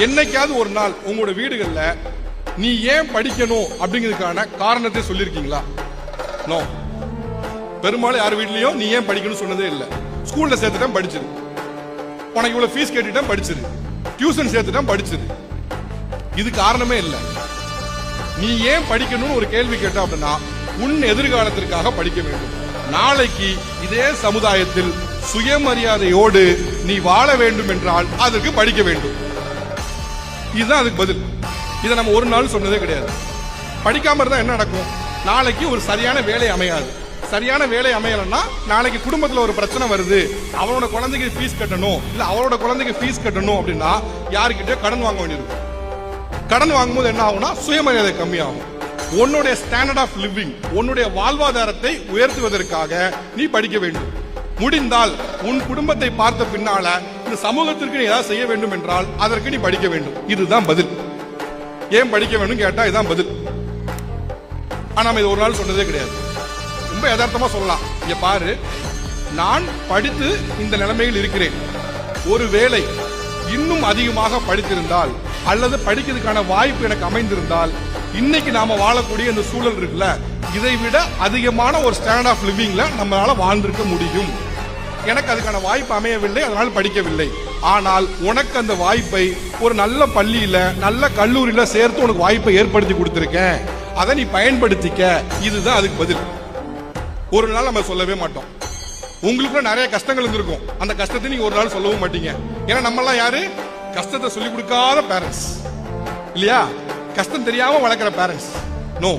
என்னைக்காவது ஒரு நாள் உங்களோட வீடுகள்ல நீ ஏன் படிக்கணும் அப்படிங்கிறதுக்கான காரணத்தை சொல்லிருக்கீங்களா? நோ. பெரும்பாலும் யார் வீட்லயும் நீ ஏன் படிக்கணும் சொன்னதே இல்ல. ஸ்கூல்ல சேர்த்துட்டேன் படிச்சிரு, உனக்கு இவ்வளவு ஃபீஸ் கேட்டுட்டேன் படிச்சிரு, டியூஷன் சேர்த்துட்டேன் படிச்சிரு. இது காரணமே இல்ல. நீ ஏன் படிக்கணும்னு ஒரு கேள்வி கேட்ட அப்படின்னா உன் எதிர்காலத்திற்காக படிக்க வேண்டும். நாளைக்கு இதே சமுதாயத்தில் சுயமரியாதையோடு நீ வாழ வேண்டும் என்றால் அதற்கு படிக்க வேண்டும். இதுதான் அதுக்கு பதில். இதை நம்ம ஒரு நாள் சொன்னதே கிடையாது. படிக்காம இருந்தா என்ன நடக்கும்? நாளைக்கு ஒரு சரியான வேலை அமையாது. சரியான வேலை அமையலன்னா நாளைக்கு குடும்பத்துல ஒரு பிரச்சனை வருது, அவனோட குழந்தைக்கு ஃபீஸ் கட்டணும், இல்ல அவரோட குழந்தைக்கு ஃபீஸ் கட்டணும் அப்படின்னா யாருக்கிட்டே கடன் வாங்க வேண்டியிருக்கும். கடன் வாங்கும்போது என்ன ஆகும்னா சுயமரியாதை கம்மியாகும். உன்னுடைய ஸ்டாண்டர்ட் ஆஃப் லிவிங், உன்னுடைய வாழ்வாதாரத்தை உயர்த்துவதற்காக நீ படிக்க வேண்டும். முடிந்தால் உன் குடும்பத்தை பார்த்த பின்னால இந்த சமூகத்திற்கு நீ ஏதாவது செய்ய வேண்டும் என்றால் அதற்கு நீ படிக்க வேண்டும். இதுதான் பதில். ஏன் படிக்க வேண்டும் கேட்டா இதுதான் பதில். ஆனா நம்ம இது ஒரு நாள் சொன்னதே கிடையாது. ரொம்ப யதார்த்தமா சொல்லலாம். இங்க பாரு, நான் படித்து இந்த நிலைமையில் இருக்கிறேன். ஒருவேளை இன்னும் அதிகமாக படித்திருந்தால் அல்லது படிக்கிறதுக்கான வாய்ப்பு எனக்கு அமைந்திருந்தால் இன்னைக்கு நாம வாழக்கூடிய இந்த சூழல் இருக்குல்ல, இதை விட அதிகமான ஒரு ஸ்டாண்டர்ட் ஆஃப் லிவிங்ல நம்மளால வாழ்ந்திருக்க முடியும். எனக்கு அதுக்கான வாய்ப்பு அமையவில்லை, அதனால படிக்கவில்லை. ஆனால் உனக்கு அந்த வாய்ப்பை ஒரு நல்ல பள்ளியில நல்ல கல்லூரியில சேர்த்து உனக்கு வாய்ப்பை ஏற்படுத்தி கொடுத்திருக்கேன், அதை நீ பயன்படுத்திக்க. இதுதான் அதுக்கு பதில். ஒரு நாள் நம்ம சொல்லவே மாட்டோம். உங்களுக்கு நிறைய கஷ்டங்கள் இருந்திருக்கும், அந்த கஷ்டத்தை நீங்க ஒரு நாள் சொல்லவும் மாட்டீங்க. ஏன்னா நம்ம எல்லாம் யாரு? கஷ்டத்தை சொல்லி கொடுக்காத பேரண்ட்ஸ் இல்லையா? கஷ்டம் தெரியாம வளர்க்கிற பேரண்ட்ஸ். நோ.